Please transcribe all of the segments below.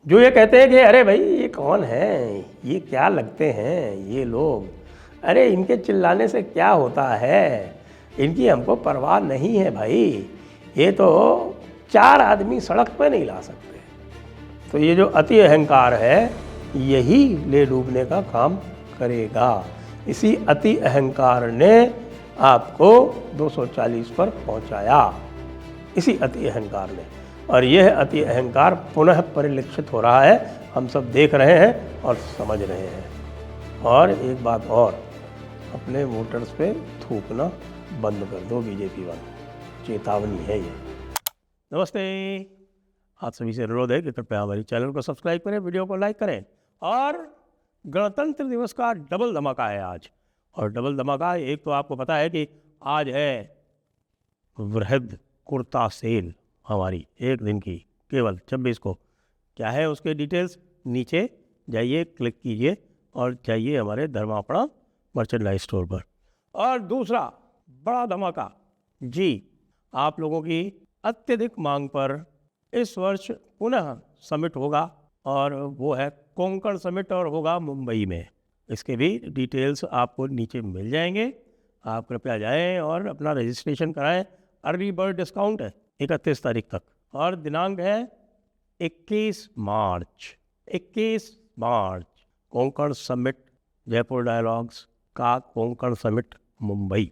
जो ये कहते हैं कि अरे भाई ये कौन है, ये क्या लगते हैं ये लोग, अरे इनके चिल्लाने से क्या होता है, इनकी हमको परवाह नहीं है भाई, ये तो 4 आदमी सड़क पे नहीं ला सकते। तो ये जो अति अहंकार है यही ले डूबने का काम करेगा। इसी अति अहंकार ने आपको 240 पर पहुंचाया, इसी अति अहंकार ने। और यह अति अहंकार पुनः परिलक्षित हो रहा है, हम सब देख रहे हैं और समझ रहे हैं। और एक बात और, अपने वोटर्स पे थूकना बंद कर दो बीजेपी वाले, चेतावनी है ये। नमस्ते, आप सभी से अनुरोध है कि कृपया हमारे चैनल को सब्सक्राइब करें, वीडियो को लाइक करें। और गणतंत्र दिवस का डबल धमाका है आज। और डबल धमाका, एक तो आपको पता है कि आज है वृहद कुर्ता सेल हमारी, एक दिन की, केवल 26 को। क्या है उसके डिटेल्स, नीचे जाइए, क्लिक कीजिए और जाइए हमारे धर्मापड़ा मर्चेंडाइज स्टोर पर। और दूसरा बड़ा धमाका जी, आप लोगों की अत्यधिक मांग पर इस वर्ष पुनः समिट होगा, और वो है कोंकण समिट, और होगा मुंबई में। इसके भी डिटेल्स आपको नीचे मिल जाएंगे। आप कृपया जाएं और अपना रजिस्ट्रेशन कराएं। अर्ली बर्ड डिस्काउंट है 31 तारीख तक, और दिनांक है 21 मार्च। 21 मार्च कोंकण समिट, जयपुर डायलॉग्स का कोंकण समिट मुंबई।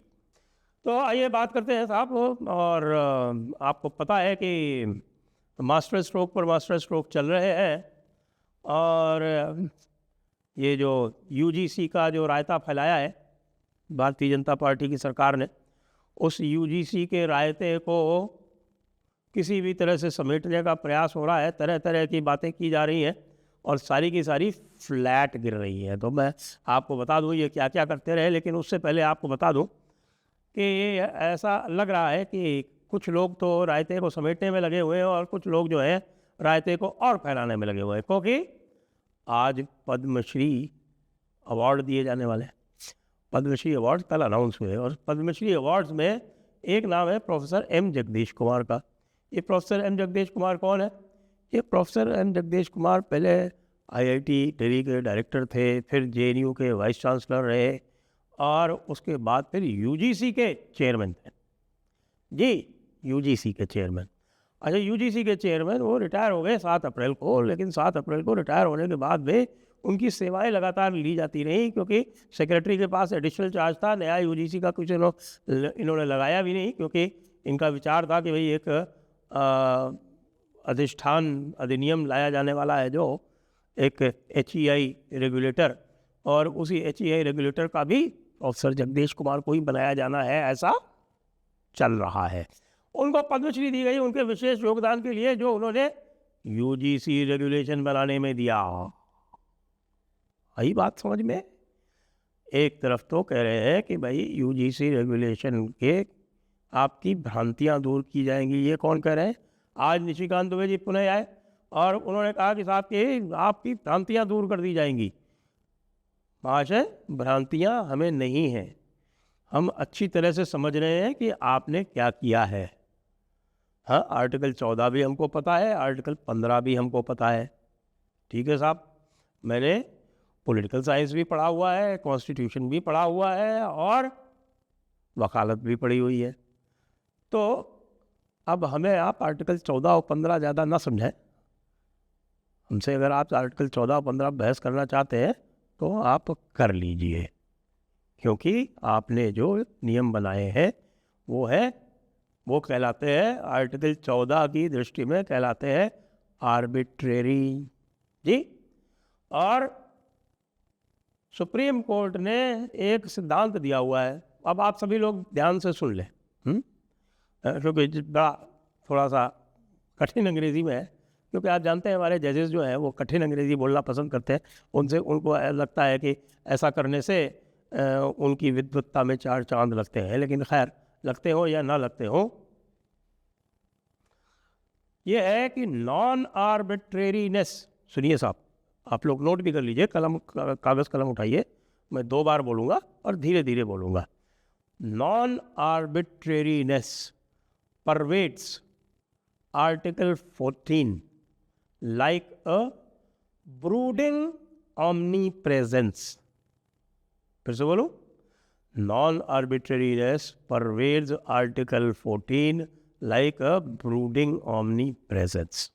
तो आइए बात करते हैं साहब। और आपको पता है कि मास्टर स्ट्रोक पर मास्टर स्ट्रोक चल रहे हैं, और ये जो यूजीसी का जो रायता फैलाया है भारतीय जनता पार्टी की सरकार ने, उस यूजीसी के रायते को किसी भी तरह से समेटने का प्रयास हो रहा है। तरह तरह की बातें की जा रही हैं और सारी की सारी फ्लैट गिर रही हैं। तो मैं आपको बता दूं ये क्या क्या करते रहे, लेकिन उससे पहले आपको बता दूं कि ये ऐसा लग रहा है कि कुछ लोग तो रायते को समेटने में लगे हुए हैं और कुछ लोग जो है रायते को और फैलाने में लगे हुए हैं, क्योंकि आज पद्मश्री अवार्ड दिए जाने वाले हैं। पद्मश्री अवार्ड कल अनाउंस हुए, और पद्मश्री अवार्ड्स में एक नाम है प्रोफेसर एम जगदीश कुमार का। ये प्रोफेसर एम जगदीश कुमार कौन है? ये प्रोफेसर एम जगदीश कुमार पहले आईआईटी दिल्ली के डायरेक्टर थे, फिर जेएनयू के वाइस चांसलर रहे, और उसके बाद फिर यूजीसी के चेयरमैन थे जी। यूजीसी के चेयरमैन, अच्छा यूजीसी के चेयरमैन वो रिटायर हो गए 7 अप्रैल को। लेकिन 7 अप्रैल को रिटायर होने के बाद भी उनकी सेवाएं लगातार ली जाती रहीं, क्योंकि सेक्रेटरी के पास एडिशनल चार्ज था। नया यूजीसी का कुछ इन्होंने लगाया भी नहीं, क्योंकि इनका विचार था कि भाई एक अधिष्ठान अधिनियम लाया जाने वाला है, जो एक HEI रेगुलेटर, और उसी HEI रेगुलेटर का भी प्रोफेसर जगदीश कुमार को ही बनाया जाना है, ऐसा चल रहा है। उनको पद्मश्री दी गई उनके विशेष योगदान के लिए, जो उन्होंने यूजीसी रेगुलेशन बनाने में दिया। आई बात समझ में? एक तरफ तो कह रहे हैं कि भाई यूजीसी रेगुलेशन के आपकी भ्रांतियां दूर की जाएंगी। ये कौन कह रहे हैं? आज निशिकांत दुबे जी पुनः आए और उन्होंने कहा कि साहब कि आपकी भ्रांतियां दूर कर दी जाएंगी। महाशय, भ्रांतियां हमें नहीं हैं, हम अच्छी तरह से समझ रहे हैं कि आपने क्या किया है। हाँ, आर्टिकल 14 भी हमको पता है, आर्टिकल 15 भी हमको पता है। ठीक है साहब, मैंने पॉलिटिकल साइंस भी पढ़ा हुआ है, कॉन्स्टिट्यूशन भी पढ़ा हुआ है, और वकालत भी पढ़ी हुई है। तो अब हमें आप आर्टिकल 14 और 15 ज़्यादा ना समझें। हमसे अगर आप आर्टिकल 14 और 15 बहस करना चाहते हैं तो आप कर लीजिए, क्योंकि आपने जो नियम बनाए हैं वो कहलाते हैं, आर्टिकल 14 की दृष्टि में कहलाते हैं आर्बिट्रेरी जी। और सुप्रीम कोर्ट ने एक सिद्धांत दिया हुआ है, अब आप सभी लोग ध्यान से सुन लें, क्योंकि बड़ा थोड़ा सा कठिन अंग्रेजी में है, क्योंकि आप जानते हैं हमारे जजेस जो हैं वो कठिन अंग्रेजी बोलना पसंद करते हैं। उनको लगता है कि ऐसा करने से उनकी विद्वत्ता में 4 चांद लगते हैं। लेकिन खैर, लगते हो या ना लगते हो, ये है कि नॉन आर्बिट्रेरीनेस। सुनिए साहब, आप लोग नोट भी कर लीजिए, कागज़ कलम उठाइए, मैं 2 बार बोलूँगा और धीरे धीरे बोलूँगा। Non arbitrariness pervades article 14 like a brooding omnipresence. फिर से बोलो, non arbitrariness pervades article 14 like a brooding omnipresence.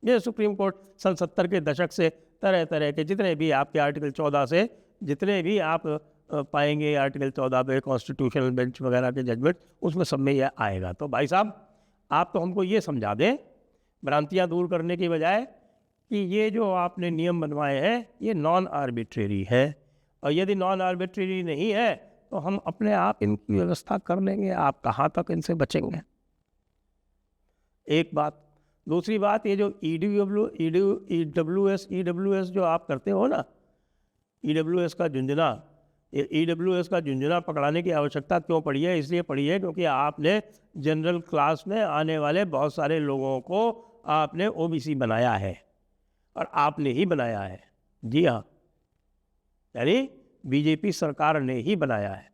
ये सुप्रीम कोर्ट सन 70 के दशक से तरह तरह के जितने भी आपके आर्टिकल 14 से जितने भी आप पाएंगे आर्टिकल 14 पे कॉन्स्टिट्यूशनल बेंच वगैरह के जजमेंट, उसमें सब में यह आएगा। तो भाई साहब, आप तो हमको ये समझा दें, भ्रांतियाँ दूर करने की बजाय, कि ये जो आपने नियम बनवाए हैं ये नॉन आर्बिट्रेरी है, और यदि नॉन आर्बिट्रेरी नहीं है तो हम अपने आप इनकी व्यवस्था कर लेंगे। आप कहाँ तक इनसे बचेंगे? एक बात। दूसरी बात, ये जो ईडब्ल्यूएस जो आप करते हो ना, ईडब्ल्यूएस का झुंझुना, ये ईडब्ल्यूएस का झुंझुना पकड़ाने की आवश्यकता क्यों पड़ी है? इसलिए पड़ी है क्योंकि आपने जनरल क्लास में आने वाले बहुत सारे लोगों को आपने ओबीसी बनाया है, और आपने ही बनाया है। जी हाँ, यानी बीजेपी सरकार ने ही बनाया है।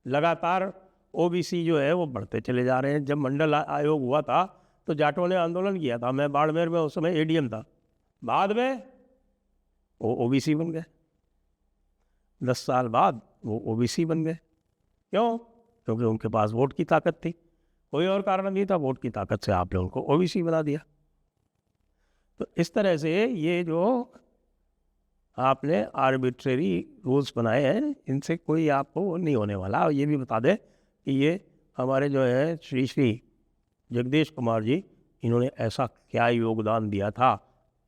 लगातार ओबीसी जो है वो बढ़ते चले जा रहे हैं। जब मंडल आयोग हुआ था तो जाटों ने आंदोलन किया था, मैं बाड़मेर में उस समय एडीएम था, बाद में वो ओबीसी बन गए। 10 साल बाद वो ओबीसी बन गए। क्यों? क्योंकि उनके पास वोट की ताकत थी, कोई और कारण नहीं था। वोट की ताकत से आपने उनको ओबीसी बना दिया। तो इस तरह से ये जो आपने आर्बिट्रेरी रूल्स बनाए हैं, इनसे कोई आपको नहीं होने वाला। और ये भी बता दें कि ये हमारे जो है श्री जगदीश कुमार जी, इन्होंने ऐसा क्या योगदान दिया था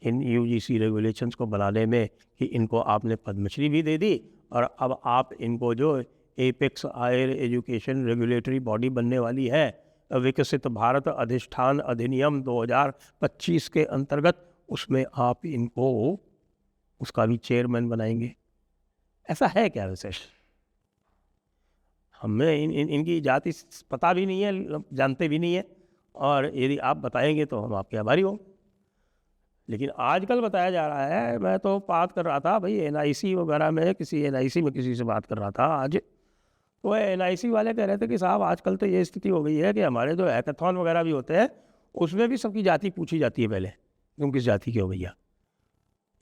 इन यूजीसी रेगुलेशंस को बनाने में कि इनको आपने पद्मश्री भी दे दी, और अब आप इनको जो apex higher education regulatory body बनने वाली है, विकसित भारत अधिष्ठान अधिनियम 2025 के अंतर्गत, उसमें आप इनको उसका भी चेयरमैन बनाएंगे। ऐसा है क्या वैसे? हमें इनकी जाति पता भी नहीं है, जानते भी नहीं है, और यदि आप बताएंगे तो हम आपके आभारी हों। लेकिन आजकल बताया जा रहा है, मैं तो बात कर रहा था भाई एनआईसी वगैरह में, किसी एनआईसी में किसी से बात कर रहा था आज, तो एनआईसी वाले कह रहे थे कि साहब आजकल तो ये स्थिति हो गई है कि हमारे जो हैकाथॉन वगैरह भी होते हैं उसमें भी सबकी जाति पूछी जाती है पहले, तुम किस जाति के हो भैया।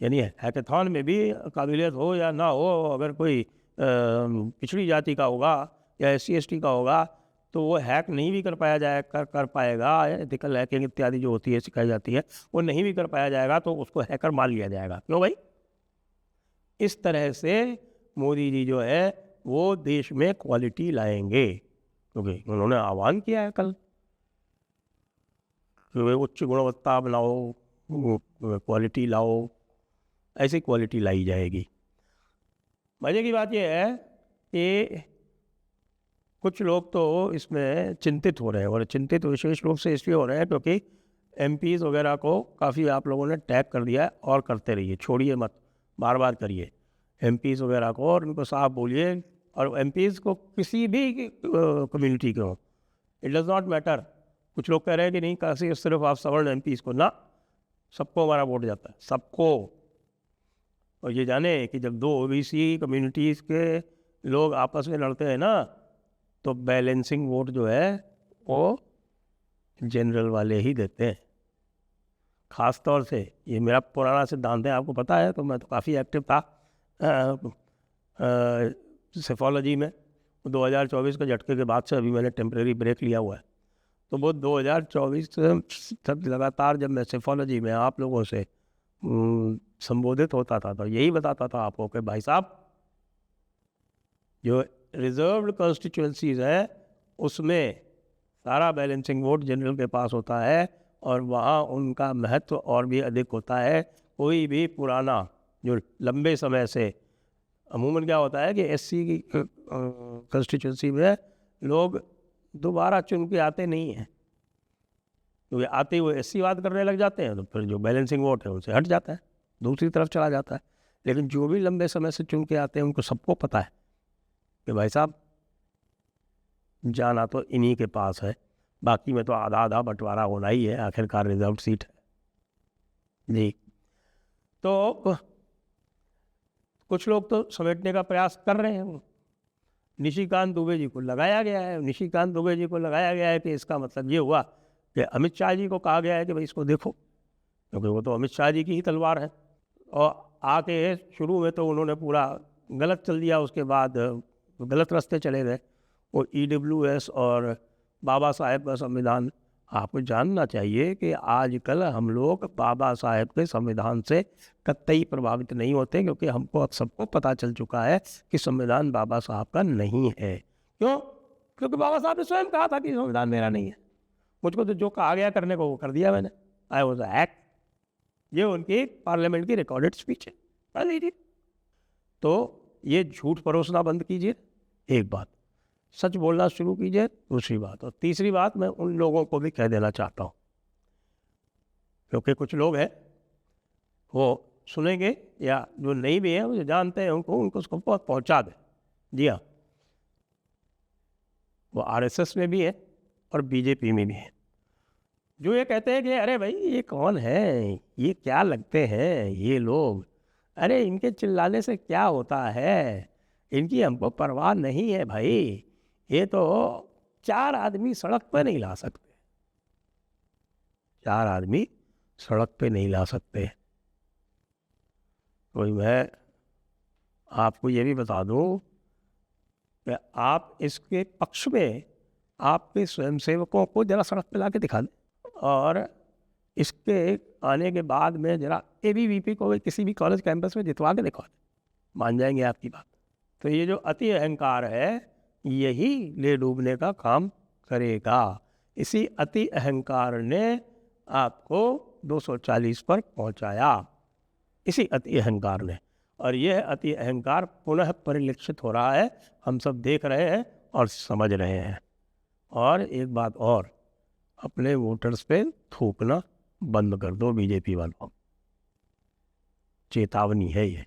यानी हैकाथॉन में भी काबिलियत हो या ना हो, अगर कोई पिछड़ी जाति का होगा या SC/ST का होगा तो वो हैक नहीं भी कर पाएगा। एथिकल हैकिंग इत्यादि जो होती है, सिखाई जाती है, वो नहीं भी कर पाया जाएगा तो उसको हैकर मान लिया जाएगा। क्यों भाई? इस तरह से मोदी जी जो है वो देश में क्वालिटी लाएंगे, क्योंकि उन्होंने आह्वान किया है कल कि वे उच्च गुणवत्ता बनाओ, क्वालिटी लाओ। ऐसी क्वालिटी लाई जाएगी। मजे की बात यह है कि कुछ लोग तो इसमें चिंतित हो रहे हैं, और चिंतित विशेष रूप से इसलिए हो रहे हैं क्योंकि MPs वगैरह को काफ़ी आप लोगों ने टैग कर दिया है, और करते रहिए, छोड़िए मत, बार बार करिए MPs वगैरह को, और उनको साफ बोलिए। और MPs को किसी भी कम्युनिटी के हो, इट डज़ नॉट मैटर। कुछ लोग कह रहे हैं कि नहीं, काशी सिर्फ आप सवर्ण MPs को, ना, सबको हमारा वोट जाता है, सबको। और ये जाने कि जब 2 OBC कम्युनिटीज़ के लोग आपस में लड़ते हैं ना, तो बैलेंसिंग वोट जो है वो जनरल वाले ही देते हैं। ख़ास तौर से ये मेरा पुराना सिद्धांत है, आपको पता है, तो मैं तो काफ़ी एक्टिव था सेफोलॉजी में। 2024 के झटके के बाद से अभी मैंने टेम्परेरी ब्रेक लिया हुआ है। तो वो 2024 से लगातार जब मैं सेफोलॉजी में आप लोगों से संबोधित होता था तो यही बताता था आपको कि भाई साहब, जो रिजर्व्ड कॉन्स्टिट्यूएंसीज है उसमें सारा बैलेंसिंग वोट जनरल के पास होता है, और वहाँ उनका महत्व और भी अधिक होता है। कोई भी पुराना जो लंबे समय से, अमूमन क्या होता है कि SC की कॉन्स्टिट्यूएंसी में लोग दोबारा चुन के आते नहीं हैं, तो आते ही वो SC बात करने लग जाते हैं, तो फिर जो बैलेंसिंग वोट है उनसे हट जाता है, दूसरी तरफ चला जाता है। लेकिन जो भी लंबे समय से चुन के आते हैं उनको सबको पता है कि भाई साहब जाना तो इन्हीं के पास है, बाकी में तो आधा आधा बंटवारा होना ही है, आखिरकार रिजर्व सीट है जी। तो कुछ लोग तो समेटने का प्रयास कर रहे हैं। निशिकांत दुबे जी को लगाया गया है, निशिकांत दुबे जी को लगाया गया है कि इसका मतलब ये हुआ कि अमित शाह जी को कहा गया है कि भाई इसको देखो, क्योंकि वो तो अमित शाह जी की ही तलवार है। और आके शुरू में तो उन्होंने पूरा गलत चल दिया, उसके बाद गलत रास्ते चले गए। वो EWS और बाबा साहेब का संविधान, आपको जानना चाहिए कि आजकल हम लोग बाबा साहेब के संविधान से कतई प्रभावित नहीं होते, क्योंकि हमको अब सबको पता चल चुका है कि संविधान बाबा साहब का नहीं है। क्यों? क्योंकि बाबा साहब ने स्वयं कहा था कि संविधान मेरा नहीं है। मुझको तो जो कहा गया करने को वो कर दिया मैंने, आई वॉज एक्ट। ये उनकी पार्लियामेंट की रिकॉर्डेड स्पीच है, पढ़ लीजिए। तो ये झूठ परोसना बंद कीजिए, एक बात। सच बोलना शुरू कीजिए, दूसरी बात। और तीसरी बात मैं उन लोगों को भी कह देना चाहता हूँ, क्योंकि कुछ लोग हैं वो सुनेंगे या जो नहीं भी है वो जानते हैं, उनको उसको पहुँचा दें। जी हाँ, वो RSS में भी है और BJP में भी है, जो ये कहते हैं कि अरे भाई ये कौन है, ये क्या लगते हैं ये लोग, अरे इनके चिल्लाने से क्या होता है, इनकी हमको परवाह नहीं है भाई। ये तो 4 आदमी सड़क पे नहीं ला सकते, 4 आदमी सड़क पे नहीं ला सकते। तो मैं आपको ये भी बता दूं कि आप इसके पक्ष में आपके स्वयंसेवकों को जरा सड़क पे ला के दिखा दें, और इसके आने के बाद में जरा ABVP को किसी भी कॉलेज कैंपस में जितवा के दिखा दें, मान जाएंगे आपकी बात। तो ये जो अति अहंकार है यही ले डूबने का काम करेगा। इसी अति अहंकार ने आपको 240 पर पहुंचाया, इसी अति अहंकार ने। और यह अति अहंकार पुनः परिलक्षित हो रहा है, हम सब देख रहे हैं और समझ रहे हैं। और एक बात और, अपने वोटर्स पे थूकना बंद कर दो BJP वालों, चेतावनी है ये।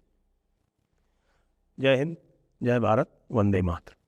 जय हिंद, जय भारत, वंदे मातरम।